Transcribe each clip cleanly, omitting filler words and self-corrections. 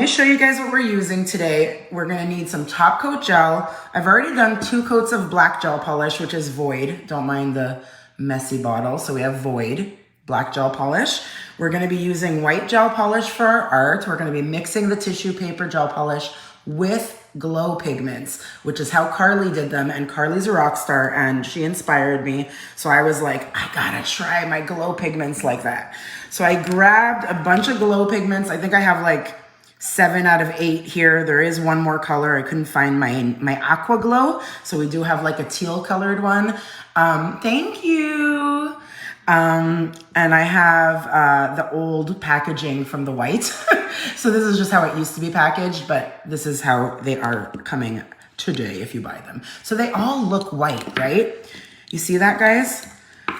Let me show you guys what we're using today. We're gonna need some top coat gel. I've already done 2 coats of black gel polish, which is Void. Don't mind the messy bottle. So we have Void, black gel polish. We're gonna be using white gel polish for our art. We're gonna be mixing the tissue paper gel polish with glow pigments, which is how Carly did them. And Carly's a rock star and she inspired me. So I was like, I gotta try my glow pigments like that. So I grabbed a bunch of glow pigments. I think I have like 7 out of 8 here. There is one more color. I couldn't find my aqua glow. So we do have like a teal colored one. Thank you. And I have the old packaging from the white. So this is just how it used to be packaged, but this is how they are coming today if you buy them. So they all look white, right? You see that, guys?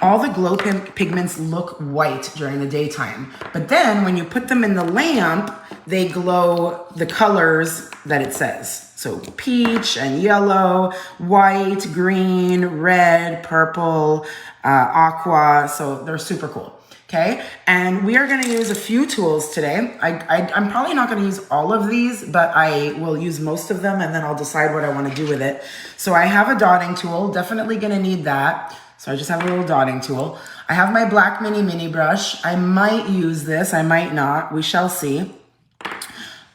All the glow pigments look white during the daytime, but then when you put them in the lamp, they glow the colors that it says. So peach and yellow, white, green, red, purple, aqua. So they're super cool. Okay, and we are going to use a few tools today. I'm probably not going to use all of these, but I will use most of them, and then I'll decide what I want to do with it. So I have a dotting tool, definitely going to need that. So I just have a little dotting tool. I have my black mini brush. I might use this, I might not, we shall see.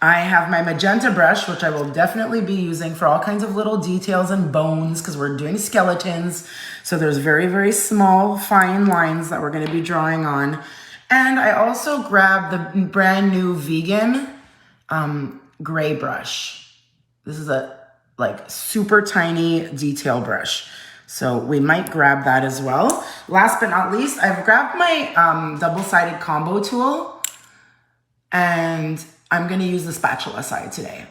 I have my magenta brush, which I will definitely be using for all kinds of little details and bones because we're doing skeletons. So there's very, very small, fine lines that we're going to be drawing on. And I also grabbed the brand new vegan gray brush. This is a like super tiny detail brush. So we might grab that as well. Last but not least, I've grabbed my double-sided combo tool and I'm gonna use the spatula side today.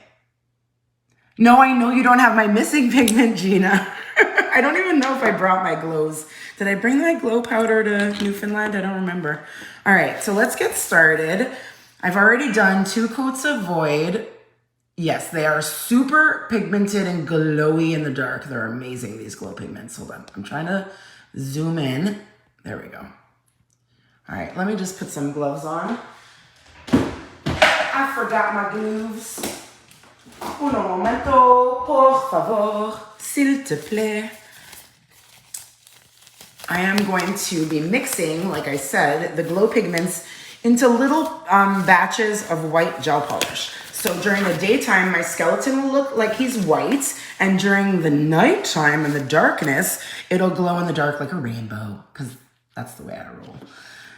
No, I know you don't have my missing pigment, Gina. I don't even know if I brought my glows. Did I bring my glow powder to Newfoundland? I don't remember. All right, so let's get started. I've already done 2 coats of Void. Yes, they are super pigmented and glowy in the dark. They're amazing, these glow pigments. Hold on, I'm trying to zoom in. There we go. All right, let me just put some gloves on. I forgot my gloves. Un momento, por favor, s'il te plaît. I am going to be mixing, like I said, the glow pigments into little batches of white gel polish. So during the daytime, my skeleton will look like he's white, and during the nighttime and the darkness, it'll glow in the dark like a rainbow, because that's the way I roll.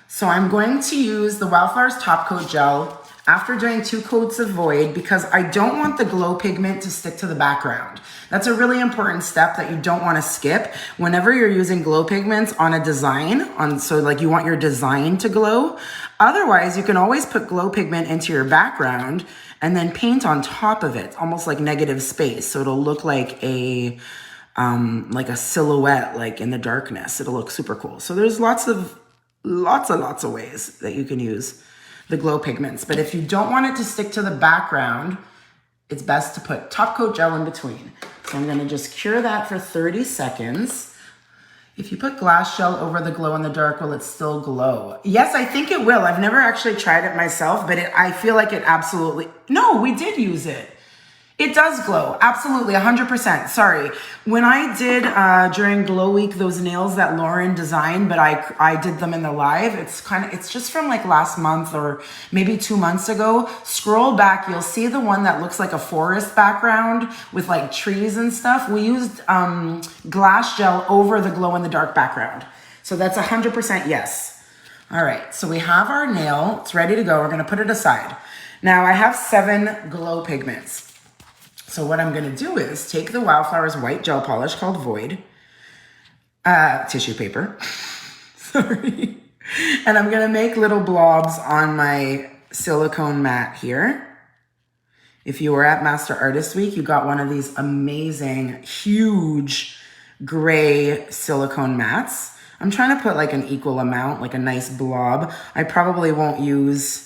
So I'm going to use the Wildflowers Top Coat Gel after doing 2 coats of Void because I don't want the glow pigment to stick to the background. That's a really important step that you don't want to skip whenever you're using glow pigments on a design, so like you want your design to glow. Otherwise, you can always put glow pigment into your background and then paint on top of it, almost like negative space. So it'll look like a silhouette, like in the darkness. It'll look super cool. So there's lots of ways that you can use the glow pigments. But if you don't want it to stick to the background, it's best to put top coat gel in between. So I'm gonna just cure that for 30 seconds. If you put glass gel over the glow in the dark, will it still glow? Yes, I think it will. I've never actually tried it myself, but I feel like it absolutely, no, we did use it. It does glow, absolutely, 100%. Sorry. When I did, during Glow Week, those nails that Lauren designed, but I did them in the live, it's just from like last month or maybe 2 months ago. Scroll back, you'll see the one that looks like a forest background with like trees and stuff. We used glass gel over the glow in the dark background. So that's 100% yes. All right, so we have our nail, it's ready to go. We're gonna put it aside. Now I have 7 glow pigments. So what I'm gonna do is take the Wildflowers white gel polish called Void, tissue paper, sorry. And I'm gonna make little blobs on my silicone mat here. If you were at Master Artist Week, you got one of these amazing, huge gray silicone mats. I'm trying to put like an equal amount, like a nice blob. I probably won't use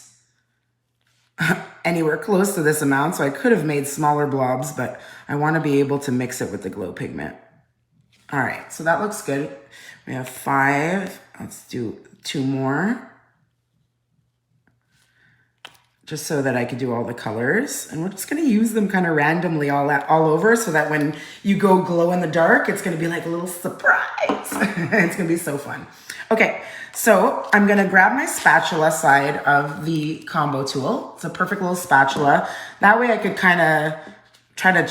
anywhere close to this amount, so I could have made smaller blobs, but I want to be able to mix it with the glow pigment. All right, so that looks good. We have 5. Let's do 2 more. just so that I could do all the colors. And we're just gonna use them kind of randomly all over so that when you go glow in the dark, it's gonna be like a little surprise. It's gonna be so fun. Okay, so I'm gonna grab my spatula side of the combo tool. It's a perfect little spatula. That way I could kind of try to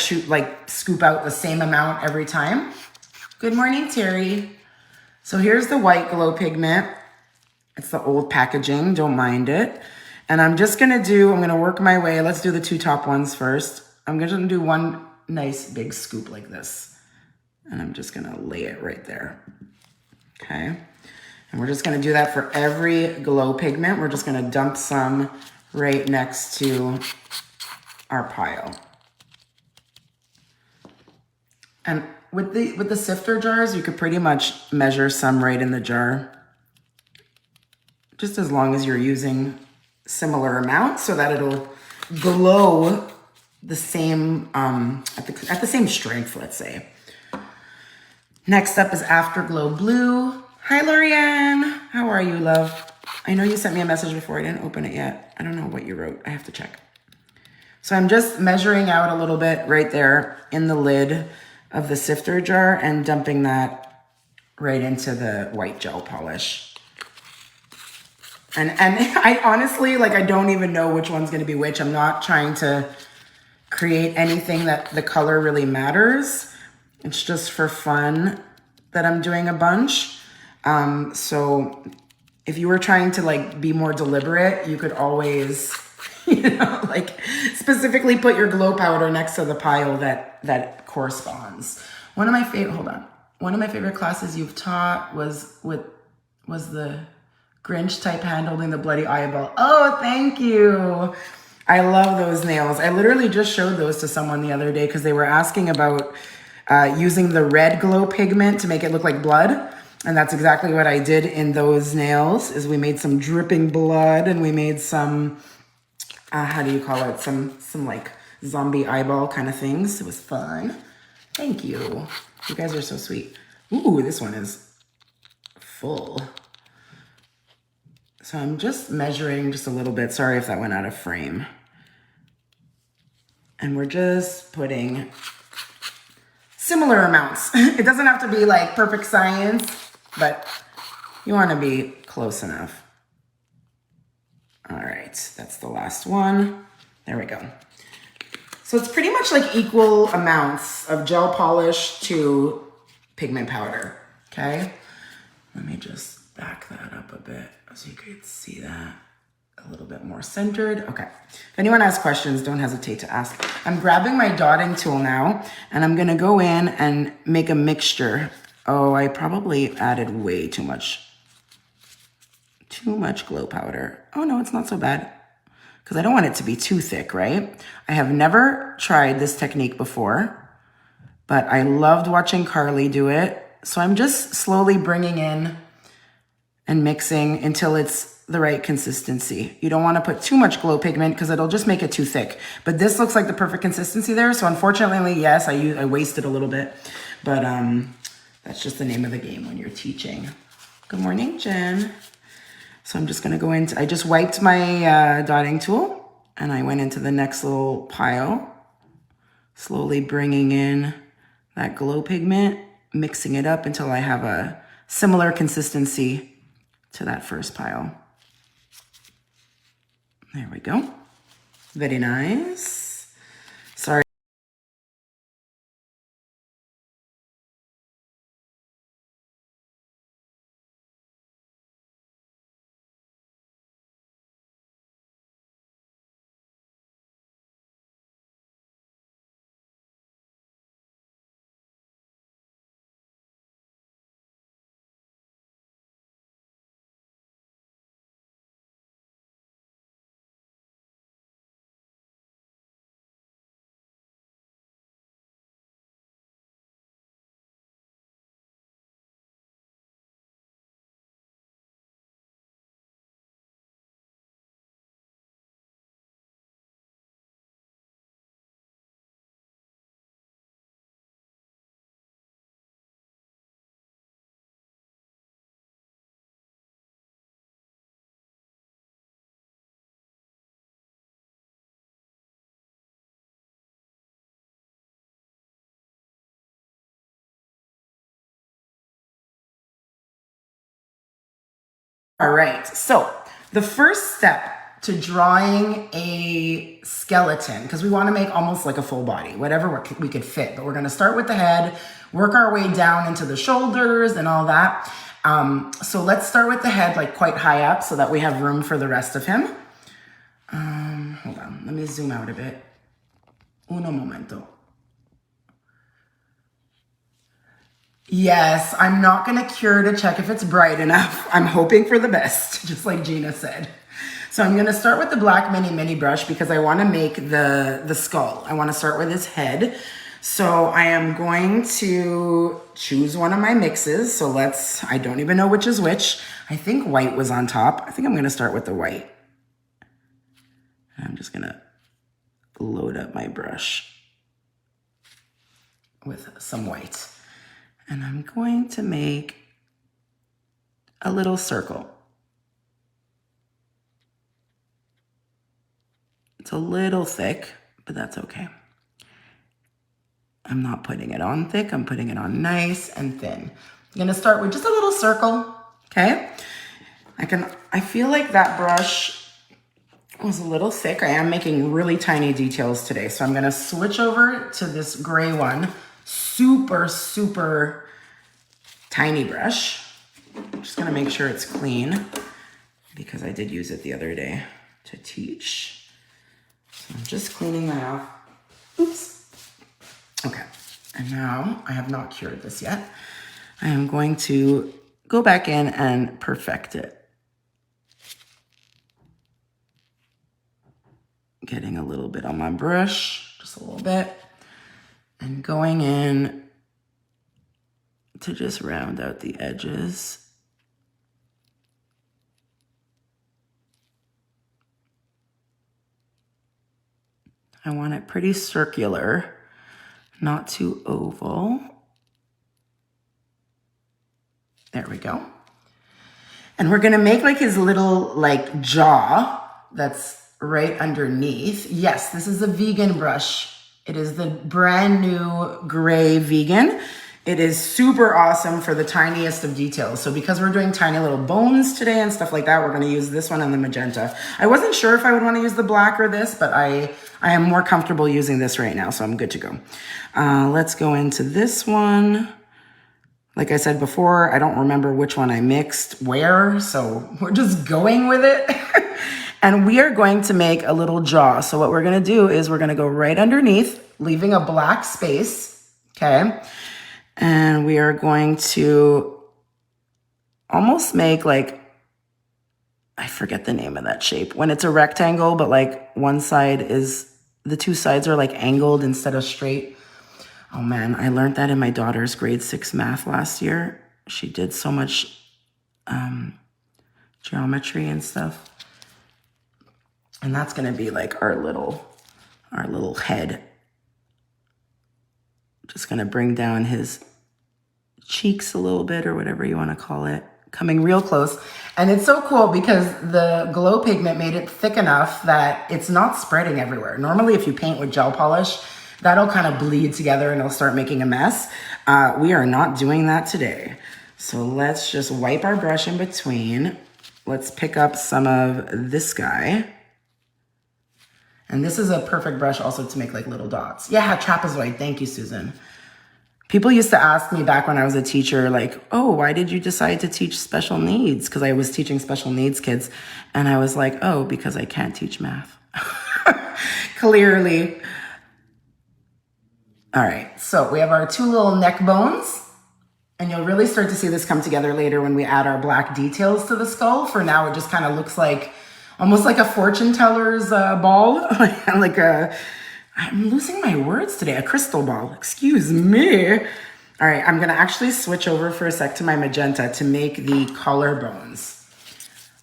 scoop out the same amount every time. Good morning, Terry. So here's the white glow pigment. It's the old packaging, don't mind it. And I'm gonna work my way. Let's do the two top ones first. I'm gonna do one nice big scoop like this. And I'm just gonna lay it right there, okay? And we're just gonna do that for every glow pigment. We're just gonna dump some right next to our pile. And with the sifter jars, you could pretty much measure some right in the jar, just as long as you're using similar amounts so that it'll glow the same, at the same strength, let's say. Next up is Afterglow Blue. Hi, Lorianne. How are you, love? I know you sent me a message before. I didn't open it yet. I don't know what you wrote. I have to check. So I'm just measuring out a little bit right there in the lid of the sifter jar and dumping that right into the white gel polish. And I honestly, I don't even know which one's gonna be which. I'm not trying to create anything that the color really matters. It's just for fun that I'm doing a bunch. So if you were trying to be more deliberate, you could always, specifically put your glow powder next to the pile that corresponds. One of my favorite classes you've taught was the Grinch type hand holding the bloody eyeball. Oh, thank you. I love those nails. I literally just showed those to someone the other day because they were asking about using the red glow pigment to make it look like blood. And that's exactly what I did in those nails, is we made some dripping blood and we made some, how do you call it? Some zombie eyeball kind of things. It was fun. Thank you. You guys are so sweet. Ooh, this one is full. So I'm just measuring just a little bit. Sorry if that went out of frame. And we're just putting similar amounts. It doesn't have to be perfect science, but you want to be close enough. All right, that's the last one. There we go. So it's pretty much equal amounts of gel polish to pigment powder, okay? Let me just back that up a bit so you could see that a little bit more centered. Okay, if anyone has questions, don't hesitate to ask. I'm grabbing my dotting tool now, and I'm gonna go in and make a mixture. Oh, I probably added way too much glow powder. Oh no, it's not so bad, because I don't want it to be too thick, right? I have never tried this technique before, but I loved watching Carly do it. So I'm just slowly bringing in and mixing until it's the right consistency. You don't want to put too much glow pigment because it'll just make it too thick. But this looks like the perfect consistency there. So unfortunately, yes, I wasted a little bit, but that's just the name of the game when you're teaching. Good morning, Jen. So I'm just gonna go into, I just wiped my dotting tool and I went into the next little pile, slowly bringing in that glow pigment, mixing it up until I have a similar consistency to that first pile. There we go. Very nice. Sorry. All right, so the first step to drawing a skeleton, because we want to make almost like a full body, whatever we could fit, but we're going to start with the head, work our way down into the shoulders and all that. So let's start with the head, like quite high up, so that we have room for the rest of him. Hold on, let me zoom out a bit. Uno momento. Yes, I'm not gonna cure to check if it's bright enough. I'm hoping for the best, just like Gina said. So I'm gonna start with the black mini brush because I wanna make the skull. I wanna start with his head. So I am going to choose one of my mixes. So I don't even know which is which. I think white was on top. I think I'm gonna start with the white. I'm just gonna load up my brush with some white. And I'm going to make a little circle. It's a little thick, but that's okay. I'm not putting it on thick, I'm putting it on nice and thin. I'm gonna start with just a little circle, okay? I feel like that brush was a little thick. I am making really tiny details today, so I'm gonna switch over to this gray one. Super, super tiny brush. I'm just gonna make sure it's clean because I did use it the other day to teach. So I'm just cleaning that off. Oops. Okay, and now I have not cured this yet. I am going to go back in and perfect it. Getting a little bit on my brush, just a little bit, and going in to just round out the edges. I want it pretty circular, not too oval. There we go. And we're gonna make like his little like jaw that's right underneath. Yes, this is a vegan brush. It is the brand new gray vegan. It is super awesome for the tiniest of details. So because we're doing tiny little bones today and stuff like that, we're gonna use this one and the magenta. I wasn't sure if I would wanna use the black or this, but I am more comfortable using this right now, so I'm good to go. Let's go into this one. Like I said before, I don't remember which one I mixed where, so we're just going with it. And we are going to make a little jaw. So what we're gonna do is we're gonna go right underneath, leaving a black space, okay? And we are going to almost make like, I forget the name of that shape. When it's a rectangle, but like the two sides are like angled instead of straight. Oh man, I learned that in my daughter's grade 6 math last year. She did so much geometry and stuff. And that's gonna be like our little head. Just gonna bring down his cheeks a little bit or whatever you wanna call it. Coming real close. And it's so cool because the glow pigment made it thick enough that it's not spreading everywhere. Normally if you paint with gel polish, that'll kind of bleed together and it'll start making a mess. We are not doing that today. So let's just wipe our brush in between. Let's pick up some of this guy. And this is a perfect brush also to make like little dots. Yeah, trapezoid. Thank you, Susan. People used to ask me back when I was a teacher, like, oh, why did you decide to teach special needs? Because I was teaching special needs kids. And I was like, oh, because I can't teach math. Clearly. All right, so we have our two little neck bones. And you'll really start to see this come together later when we add our black details to the skull. For now, it just kind of looks like almost like a fortune teller's ball. I'm losing my words today, a crystal ball, excuse me. All right, I'm gonna actually switch over for a sec to my magenta to make the collarbones.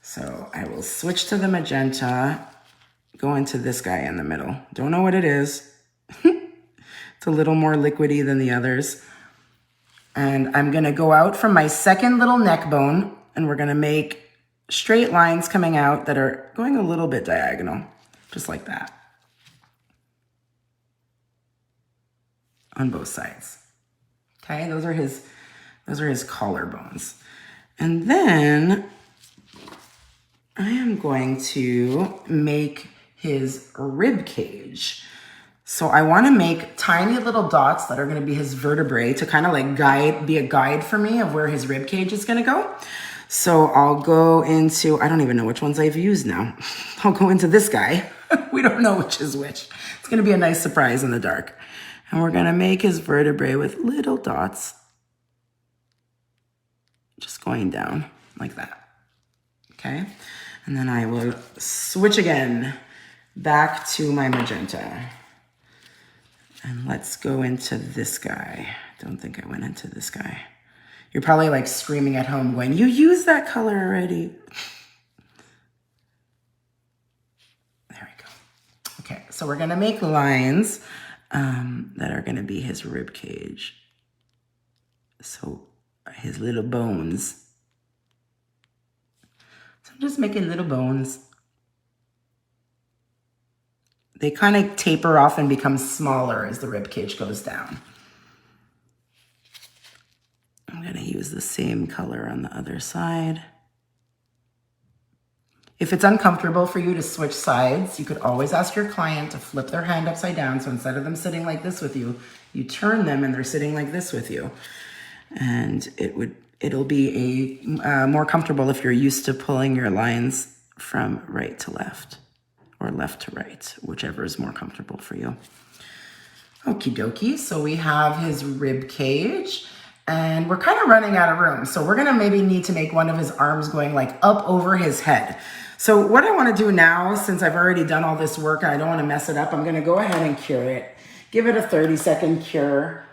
So I will switch to the magenta, go into this guy in the middle. Don't know what it is. It's a little more liquidy than the others. And I'm gonna go out from my second little neck bone and we're gonna make straight lines coming out that are going a little bit diagonal, just like that. On both sides. Okay, those are his collarbones. And then I am going to make his rib cage. So I want to make tiny little dots that are going to be his vertebrae to kind of like be a guide for me of where his rib cage is going to go. So I'll go into, I don't even know which ones I've used now. I'll go into this guy. We don't know which is which. It's going to be a nice surprise in the dark. And we're going to make his vertebrae with little dots. Just going down like that. Okay. And then I will switch again back to my magenta. And let's go into this guy. Don't think I went into this guy. You're probably like screaming at home going, you used that color already. There we go. Okay, so we're gonna make lines that are gonna be his rib cage. So his little bones. So I'm just making little bones. They kind of taper off and become smaller as the rib cage goes down. I'm going to use the same color on the other side. If it's uncomfortable for you to switch sides, you could always ask your client to flip their hand upside down. So instead of them sitting like this with you, you turn them and they're sitting like this with you. And it'll be more comfortable if you're used to pulling your lines from right to left or left to right, whichever is more comfortable for you. Okie dokie, so we have his rib cage and we're kind of running out of room. So we're gonna maybe need to make one of his arms going like up over his head. So what I wanna do now, since I've already done all this work and I don't wanna mess it up, I'm gonna go ahead and cure it. Give it a 30-second cure.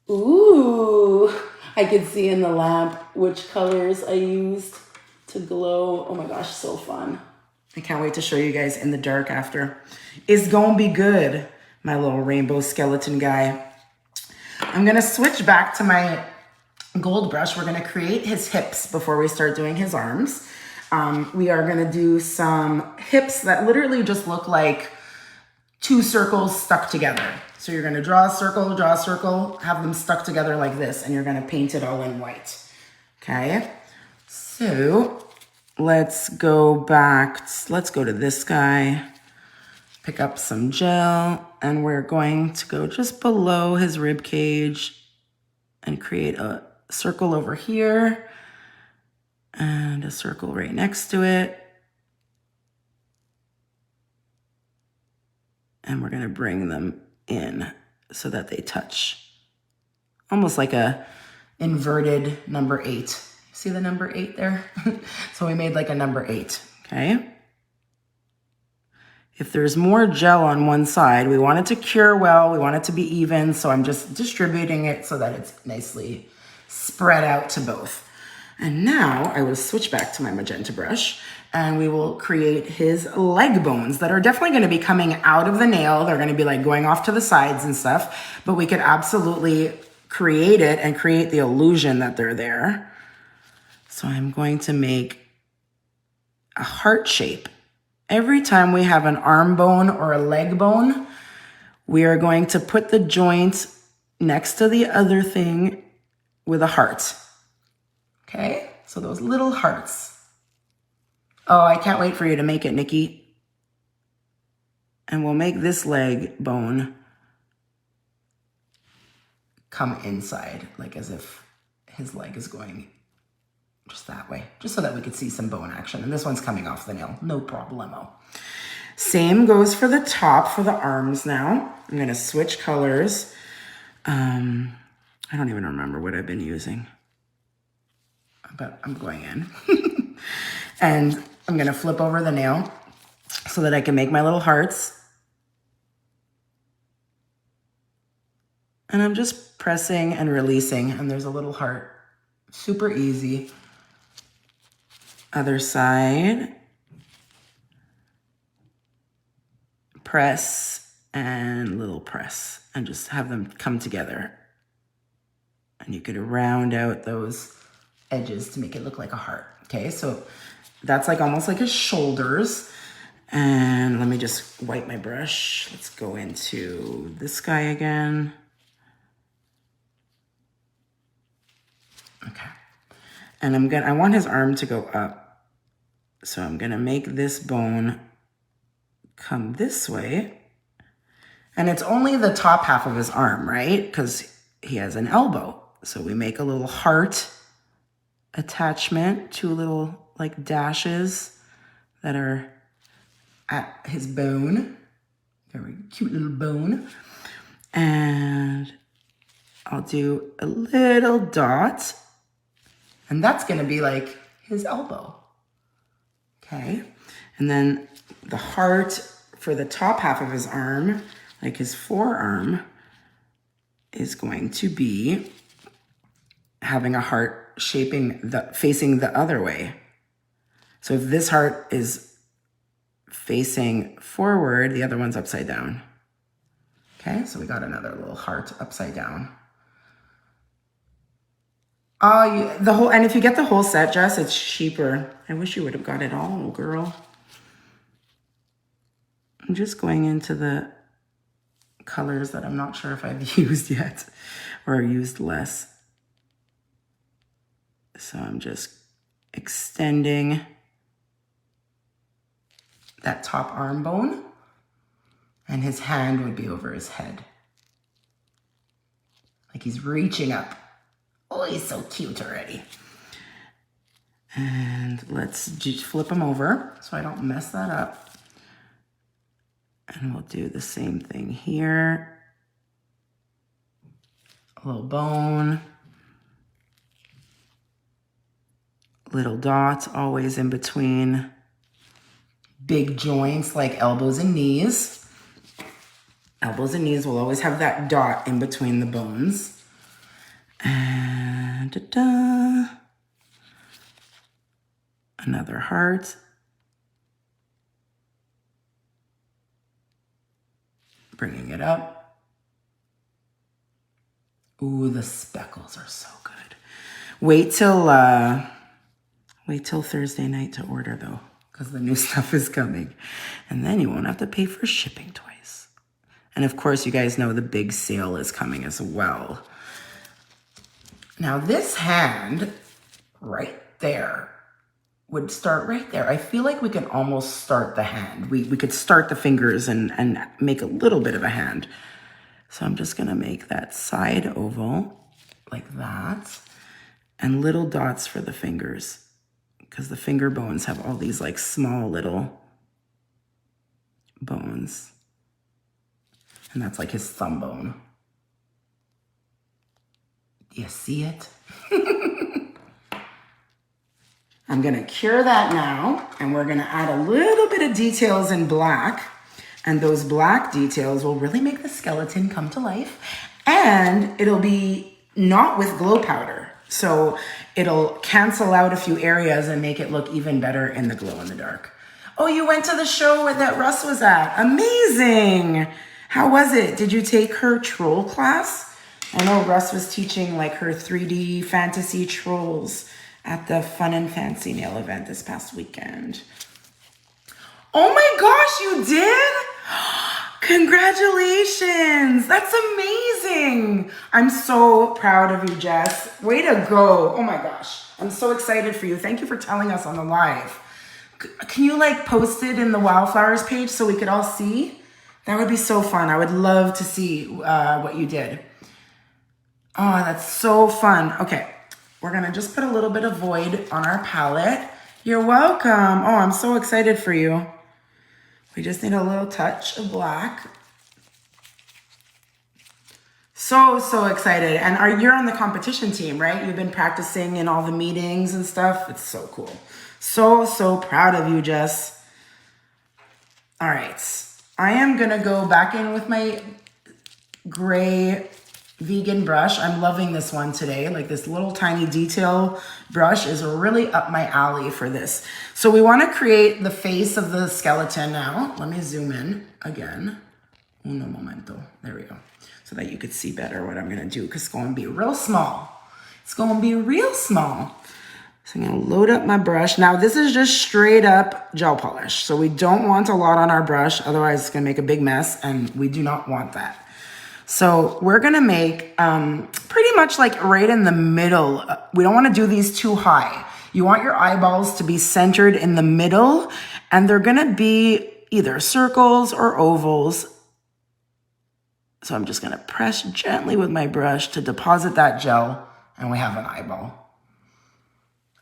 Ooh, I could see in the lamp which colors I used to glow. Oh my gosh, so fun. I can't wait to show you guys in the dark after. It's gonna be good, my little rainbow skeleton guy. I'm gonna switch back to my gold brush. We're gonna create his hips before we start doing his arms. We are gonna do some hips that literally just look like two circles stuck together. So you're gonna draw a circle, have them stuck together like this, and you're gonna paint it all in white, okay? So let's go back, let's go to this guy, pick up some gel, and we're going to go just below his rib cage and create a circle over here and a circle right next to it. And we're gonna bring them in so that they touch. Almost like a inverted number 8. See the number 8 there? So we made like a number 8, okay? If there's more gel on one side, we want it to cure well, we want it to be even, so I'm just distributing it so that it's nicely spread out to both. And now I will switch back to my magenta brush and we will create his leg bones that are definitely gonna be coming out of the nail. They're gonna be like going off to the sides and stuff, but we could absolutely create it and create the illusion that they're there. So I'm going to make a heart shape. Every time we have an arm bone or a leg bone, we are going to put the joint next to the other thing with a heart. Okay, so those little hearts. Oh, I can't wait for you to make it, Nikki. And we'll make this leg bone come inside, like as if his leg is going just that way, just so that we could see some bone action. And this one's coming off the nail, no problemo. Same goes for the top, for the arms now. I'm gonna switch colors. I don't even remember what I've been using, but I'm going in. And I'm gonna flip over the nail so that I can make my little hearts. And I'm just pressing and releasing, and there's a little heart. Super easy. Other side. Press and little press, and just have them come together. And you could round out those edges to make it look like a heart. Okay, so that's like almost like his shoulders. And let me just wipe my brush. Let's go into this guy again. Okay. And I want his arm to go up So I'm gonna make this bone come this way. And it's only the top half of his arm, right? Because he has an elbow. So we make a little heart attachment, 2 little like dashes that are at his bone. Very cute little bone. And I'll do a little dot. And that's gonna be like his elbow. Okay. And then the heart for the top half of his arm, like his forearm, is going to be having a heart facing the other way. So if this heart is facing forward, the other one's upside down. Okay, so we got another little heart upside down. And if you get the whole set, Jess, it's cheaper. I wish you would have got it all, girl. I'm just going into the colors that I'm not sure if I've used yet or used less. So I'm just extending that top arm bone, and his hand would be over his head. Like he's reaching up. Oh, he's so cute already. And let's just flip him over so I don't mess that up. And we'll do the same thing here. A little bone. Little dots always in between big joints like elbows and knees. Elbows and knees will always have that dot in between the bones. And another heart. Bringing it up. Ooh, the speckles are so good. Wait till Thursday night to order though, because the new stuff is coming. And then you won't have to pay for shipping twice. And of course, you guys know the big sale is coming as well. Now this hand right there would start right there. I feel like we can almost start the hand. We could start the fingers and make a little bit of a hand. So I'm just gonna make that side oval like that and little dots for the fingers because the finger bones have all these like small little bones. And that's like his thumb bone. Do you see it? I'm gonna cure that now, and we're gonna add a little bit of details in black, and those black details will really make the skeleton come to life, and it'll be not with glow powder. So it'll cancel out a few areas and make it look even better in the glow in the dark. Oh, you went to the show that Russ was at. Amazing. How was it? Did you take her troll class? I know Russ was teaching like her 3D fantasy trolls at the Fun and Fancy Nail event this past weekend. Oh my gosh, you did? Congratulations. That's amazing. I'm so proud of you, Jess. Way to go. Oh my gosh. I'm so excited for you. Thank you for telling us on the live. Can you like post it in the Wildflowers page so we could all see? That would be so fun. I would love to see what you did. Oh, that's so fun. Okay. We're gonna just put a little bit of void on our palette. You're welcome. Oh, I'm so excited for you. We just need a little touch of black. So excited. And you're on the competition team, right? You've been practicing in all the meetings and stuff. It's so cool. So proud of you, Jess. All right. I am gonna go back in with my gray vegan brush. I'm loving this one today. Like this little tiny detail brush is really up my alley for this. So we want to create the face of the skeleton now. Let me zoom in again. Uno momento. There we go. So that you could see better what I'm going to do because it's going to be real small. It's going to be real small. So I'm going to load up my brush. Now this is just straight up gel polish. So we don't want a lot on our brush. Otherwise it's going to make a big mess and we do not want that. So we're gonna make pretty much like right in the middle. We don't wanna do these too high. You want your eyeballs to be centered in the middle, and they're gonna be either circles or ovals. So I'm just gonna press gently with my brush to deposit that gel, and we have an eyeball.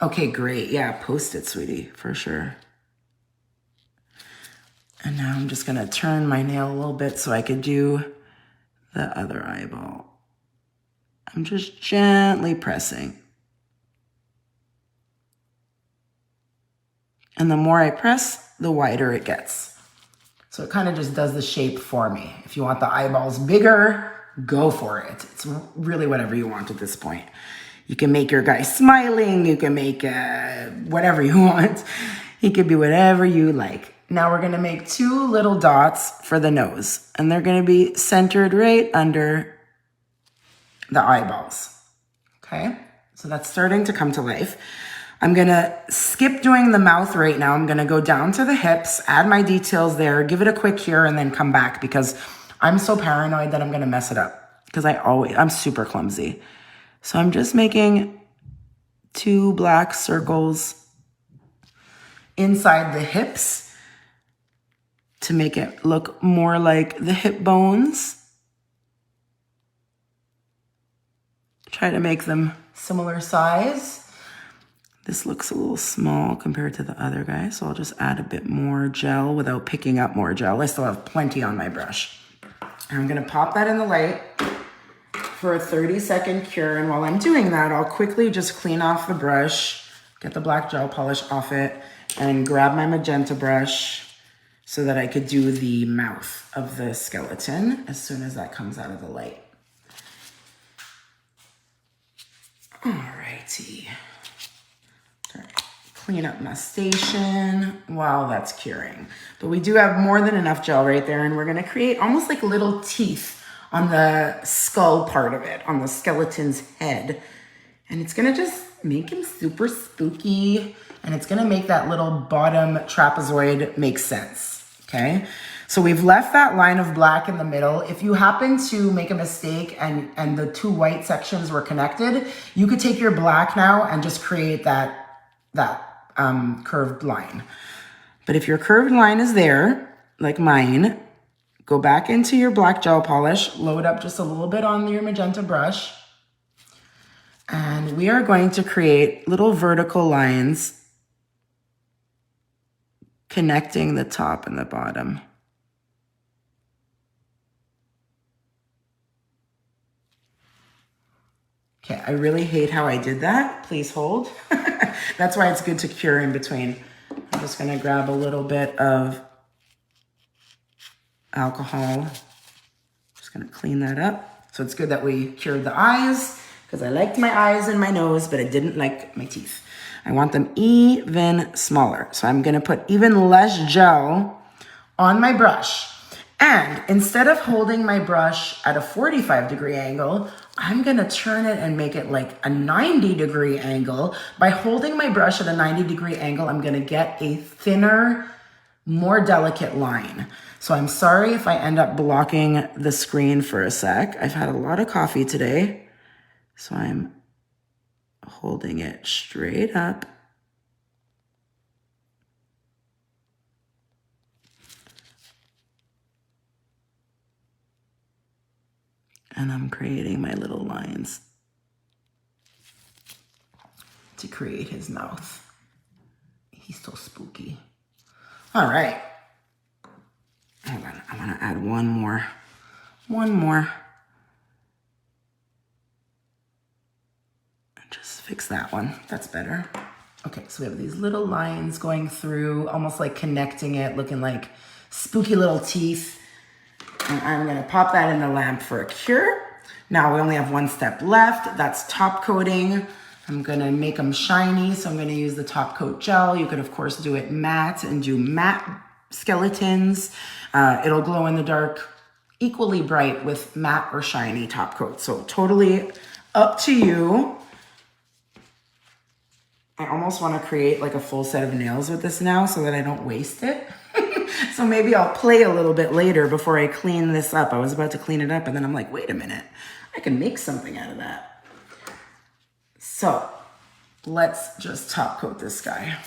Okay, great. Yeah, post it, sweetie, for sure. And now I'm just gonna turn my nail a little bit so I could do the other eyeball. I'm just gently pressing. And the more I press, the wider it gets. So it kind of just does the shape for me. If you want the eyeballs bigger, go for it. It's really whatever you want at this point. You can make your guy smiling. You can make whatever you want. He could be whatever you like. Now we're going to make 2 little dots for the nose. And they're going to be centered right under the eyeballs. Okay? So that's starting to come to life. I'm going to skip doing the mouth right now. I'm going to go down to the hips, add my details there, give it a quick cure, and then come back because I'm so paranoid that I'm going to mess it up because I'm super clumsy. So I'm just making 2 black circles inside the hips to make it look more like the hip bones. Try to make them similar size. This looks a little small compared to the other guy, so I'll just add a bit more gel without picking up more gel. I still have plenty on my brush. And I'm gonna pop that in the light for a 30-second cure, and while I'm doing that, I'll quickly just clean off the brush, get the black gel polish off it, and grab my magenta brush so that I could do the mouth of the skeleton as soon as that comes out of the light. Alrighty. Clean up my station while that's curing. But we do have more than enough gel right there, and we're gonna create almost like little teeth on the skull part of it, on the skeleton's head. And it's gonna just make him super spooky, and it's gonna make that little bottom trapezoid make sense, okay? So we've left that line of black in the middle. If you happen to make a mistake and the 2 white sections were connected, you could take your black now and just create that curved line. But if your curved line is there, like mine, go back into your black gel polish, load up just a little bit on your magenta brush, and we are going to create little vertical lines connecting the top and the bottom. Okay, I really hate how I did that. Please hold. That's why it's good to cure in between. I'm just gonna grab a little bit of alcohol. Just gonna clean that up. So it's good that we cured the eyes because I liked my eyes and my nose, but I didn't like my teeth. I want them even smaller. So I'm gonna put even less gel on my brush. And instead of holding my brush at a 45-degree angle, I'm gonna turn it and make it like a 90-degree angle. By holding my brush at a 90-degree angle, I'm gonna get a thinner, more delicate line. So I'm sorry if I end up blocking the screen for a sec. I've had a lot of coffee today, so I'm holding it straight up. And I'm creating my little lines to create his mouth. He's so spooky. All right. Hold on, I want to add one more. Just fix that one. That's better. Okay, so we have these little lines going through, almost like connecting it, looking like spooky little teeth. And I'm gonna pop that in the lamp for a cure. Now we only have 1 step left. That's top coating. I'm gonna make them shiny, so I'm gonna use the top coat gel. You could of course do it matte and do matte skeletons. It'll glow in the dark equally bright with matte or shiny top coat. So totally up to you. I almost wanna create like a full set of nails with this now so that I don't waste it. So maybe I'll play a little bit later before I clean this up. I was about to clean it up and then I'm like, wait a minute, I can make something out of that. So let's just top coat this guy.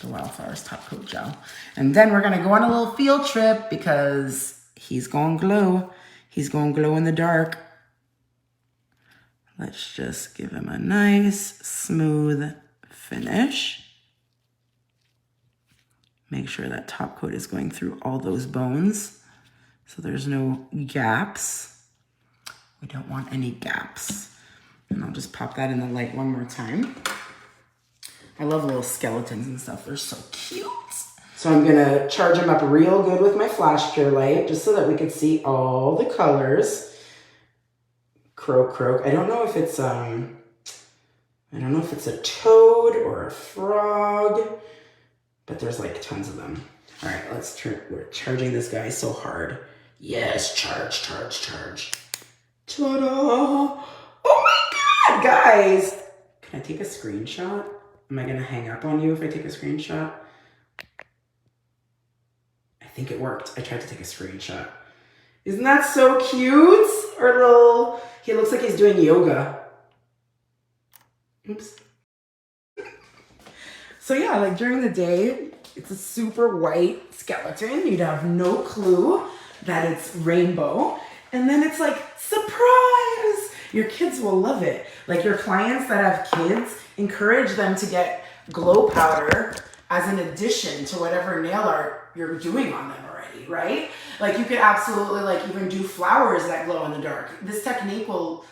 The Wildflowers top coat gel. And then we're gonna go on a little field trip because he's gonna glow. He's gonna glow in the dark. Let's just give him a nice, smooth finish. Make sure that top coat is going through all those bones so there's no gaps. We don't want any gaps. And I'll just pop that in the light one more time. I love little skeletons and stuff. They're so cute. So I'm gonna charge them up real good with my flash cure light just so that we could see all the colors. Croak, croak. I don't know if it's a toad or a frog, but there's like tons of them. All right, we're charging this guy so hard. Yes, charge, charge, charge. Ta-da! Oh my God, guys. Can I take a screenshot? Am I gonna hang up on you if I take a screenshot? I think it worked. I tried to take a screenshot. Isn't that so cute? He looks like he's doing yoga. Oops. So yeah, like during the day, it's a super white skeleton. You'd have no clue that it's rainbow. And then it's like, surprise! Your kids will love it. Like your clients that have kids, encourage them to get glow powder as an addition to whatever nail art you're doing on them already, right? Like you could absolutely like even do flowers that glow in the dark. This technique will